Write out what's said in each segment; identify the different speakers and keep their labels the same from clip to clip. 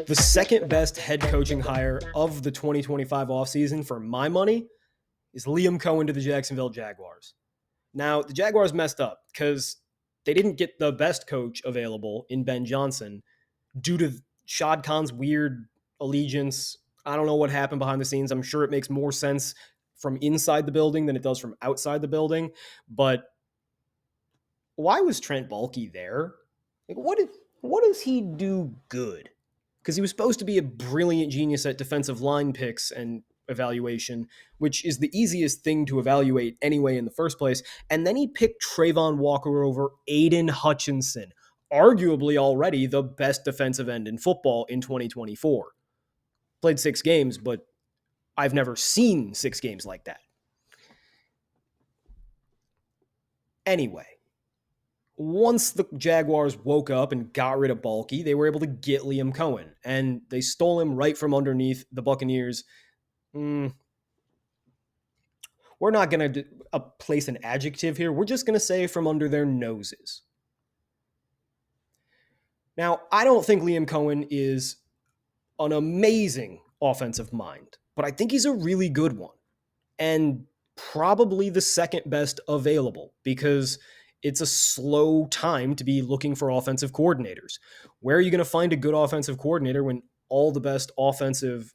Speaker 1: The second best head coaching hire of the 2025 offseason for my money is Liam Cohen to the Jacksonville Jaguars. Now, the Jaguars messed up because they didn't get the best coach available in Ben Johnson due to Shad Khan's weird allegiance. I don't know what happened behind the scenes. I'm sure it makes more sense from inside the building than it does from outside the building. But why was Trent Baalke there? Like, what does he do good? Because he was supposed to be a brilliant genius at defensive line picks and evaluation, which is the easiest thing to evaluate anyway in the first place. And then he picked Trayvon Walker over Aiden Hutchinson, arguably already the best defensive end in football in 2024. Played 6 games, but I've never seen 6 games like that. Anyway, once the Jaguars woke up and got rid of Baalke, they were able to get Liam Cohen, and they stole him right from underneath the Buccaneers. We're not going to place an adjective here. We're just going to say from under their noses. Now, I don't think Liam Cohen is an amazing offensive mind, but I think he's a really good one, and probably the second best available because it's a slow time to be looking for offensive coordinators. Where are you going to find a good offensive coordinator when all the best offenses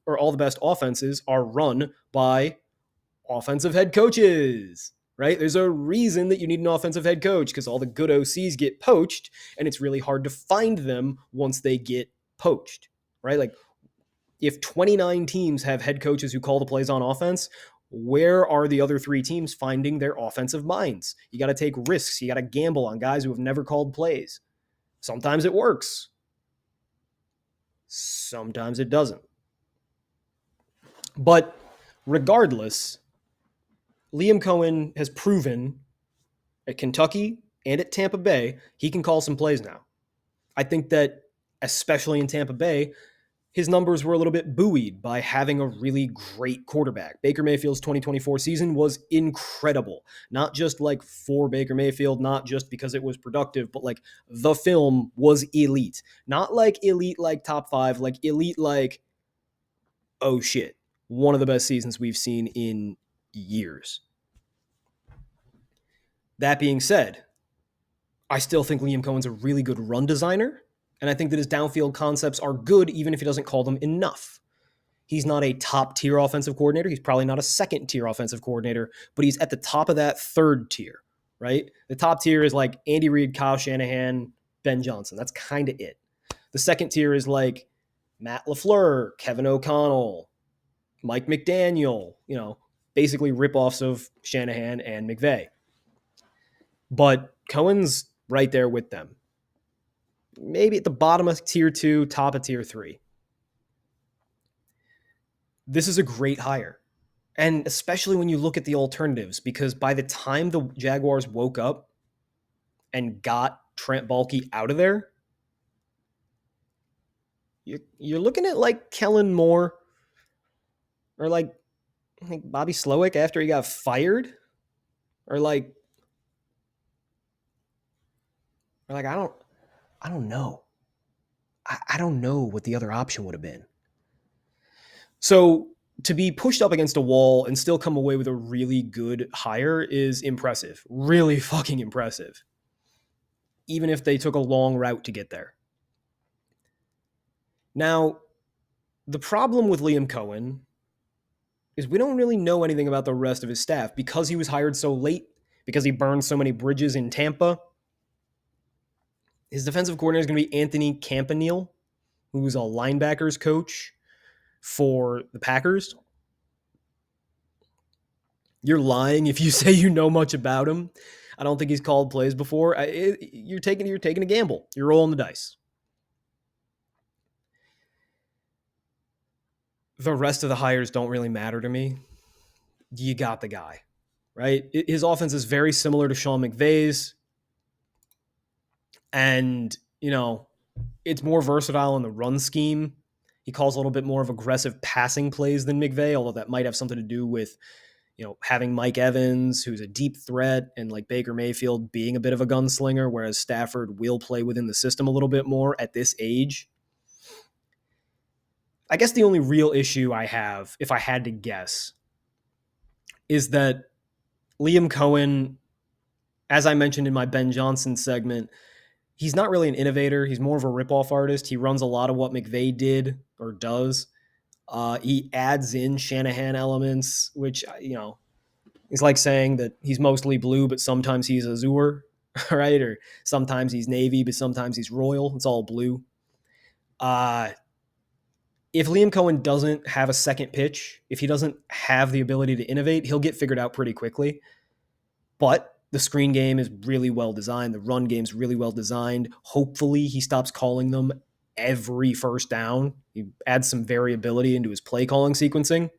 Speaker 1: are run by offensive head coaches, right? There's a reason that you need an offensive head coach because all the good OCs get poached and it's really hard to find them once they get poached, right? Like if 29 teams have head coaches who call the plays on offense, where are the other 3 teams finding their offensive minds? You got to take risks. You got to gamble on guys who have never called plays. Sometimes it works. Sometimes it doesn't. But regardless, Liam Cohen has proven at Kentucky and at Tampa Bay, he can call some plays now. I think that, especially in Tampa Bay, his numbers were a little bit buoyed by having a really great quarterback. Baker Mayfield's 2024 season was incredible. Not just like for Baker Mayfield, not just because it was productive, but like the film was elite. Not like elite like top 5, like elite like, oh shit, one of the best seasons we've seen in years. That being said, I still think Liam Cohen's a really good run designer. And I think that his downfield concepts are good even if he doesn't call them enough. He's not a top-tier offensive coordinator. He's probably not a second-tier offensive coordinator, but he's at the top of that third tier, right? The top tier is like Andy Reid, Kyle Shanahan, Ben Johnson. That's kind of it. The second tier is like Matt LaFleur, Kevin O'Connell, Mike McDaniel, basically ripoffs of Shanahan and McVay. But Cohen's right there with them. Maybe at the bottom of tier 2, top of tier 3. This is a great hire. And especially when you look at the alternatives, because by the time the Jaguars woke up and got Trent Baalke out of there, you're looking at like Kellen Moore or like Bobby Slowick after he got fired, or like I don't know. I don't know what the other option would have been. So to be pushed up against a wall and still come away with a really good hire is impressive. Really fucking impressive. Even if they took a long route to get there. Now, the problem with Liam Cohen is we don't really know anything about the rest of his staff because he was hired so late, because he burned so many bridges in Tampa. His defensive coordinator is going to be Anthony Campanile, who's a linebackers coach for the Packers. You're lying if you say you know much about him. I don't think he's called plays before. You're taking a gamble. You're rolling the dice. The rest of the hires don't really matter to me. You got the guy, right? His offense is very similar to Sean McVay's. And, it's more versatile in the run scheme. He calls a little bit more of aggressive passing plays than McVay, although that might have something to do with, having Mike Evans, who's a deep threat, and like Baker Mayfield being a bit of a gunslinger, whereas Stafford will play within the system a little bit more at this age. I guess the only real issue I have, if I had to guess, is that Liam Cohen, as I mentioned in my Ben Johnson segment, he's not really an innovator. He's more of a ripoff artist. He runs a lot of what McVay did or does. He adds in Shanahan elements, which, is like saying that he's mostly blue, but sometimes he's azure, right? Or sometimes he's navy, but sometimes he's royal. It's all blue. If Liam Cohen doesn't have a second pitch, if he doesn't have the ability to innovate, he'll get figured out pretty quickly. But the screen game is really well designed. The run game's really well designed. Hopefully he stops calling them every first down. He adds some variability into his play calling sequencing.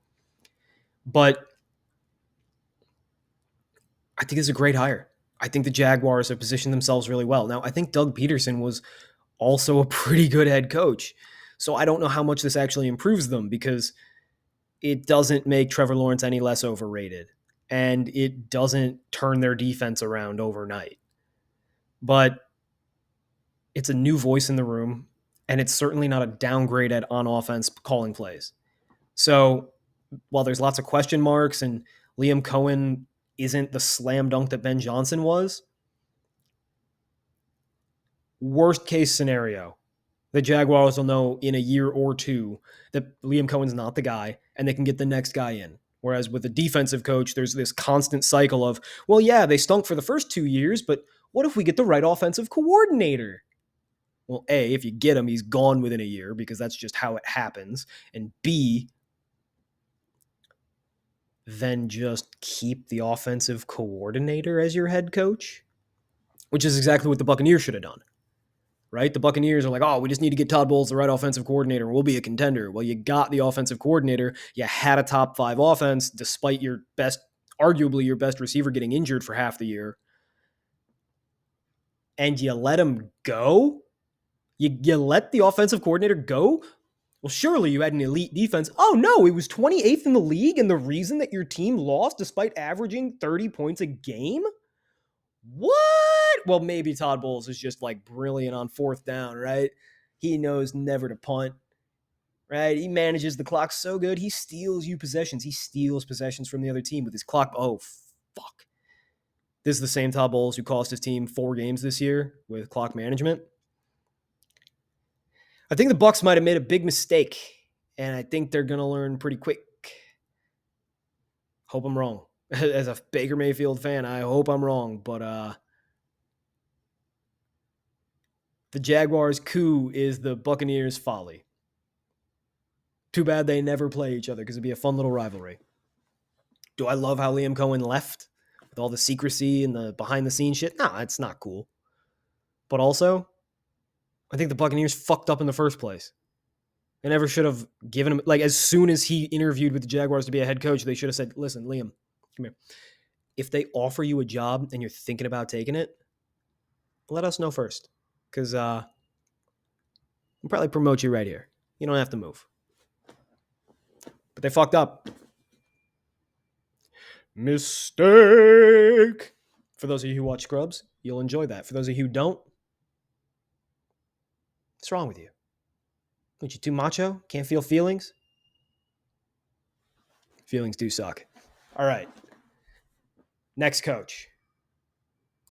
Speaker 1: But I think it's a great hire. I think the Jaguars have positioned themselves really well. Now, I think Doug Peterson was also a pretty good head coach. So I don't know how much this actually improves them, because it doesn't make Trevor Lawrence any less overrated, and it doesn't turn their defense around overnight. But it's a new voice in the room, and it's certainly not a downgrade at on offense calling plays. So while there's lots of question marks and Liam Cohen isn't the slam dunk that Ben Johnson was, worst case scenario, the Jaguars will know in a year or two that Liam Cohen's not the guy, and they can get the next guy in. Whereas with a defensive coach, there's this constant cycle of, well, yeah, they stunk for the first 2 years, but what if we get the right offensive coordinator? Well, A, if you get him, he's gone within a year, because that's just how it happens. And B, then just keep the offensive coordinator as your head coach, which is exactly what the Buccaneers should have done. Right? The Buccaneers are like, oh, we just need to get Todd Bowles the right offensive coordinator, and we'll be a contender. Well, you got the offensive coordinator. You had a top 5 offense despite arguably your best receiver getting injured for half the year. And you let him go? You let the offensive coordinator go? Well, surely you had an elite defense. Oh, no, it was 28th in the league, and the reason that your team lost despite averaging 30 points a game? What? Well, maybe Todd Bowles is just like brilliant on fourth down, right? He knows never to punt, right? He manages the clock so good. He steals you possessions. He steals possessions from the other team with his clock. Oh, fuck. This is the same Todd Bowles who cost his team 4 games this year with clock management. I think the Bucs might have made a big mistake, and I think they're going to learn pretty quick. Hope I'm wrong. As a Baker Mayfield fan, I hope I'm wrong, but the Jaguars' coup is the Buccaneers' folly. Too bad they never play each other, because it'd be a fun little rivalry. Do I love how Liam Cohen left with all the secrecy and the behind-the-scenes shit? No, it's not cool. But also, I think the Buccaneers fucked up in the first place. They never should have given him, like, as soon as he interviewed with the Jaguars to be a head coach, they should have said, listen, Liam, come here. If they offer you a job and you're thinking about taking it, let us know first, because we'll probably promote you right here. You don't have to move. But they fucked up. Mistake. For those of you who watch Scrubs, you'll enjoy that. For those of you who don't, what's wrong with you? What, you too macho? Can't feel feelings? Feelings do suck. All right. Next coach.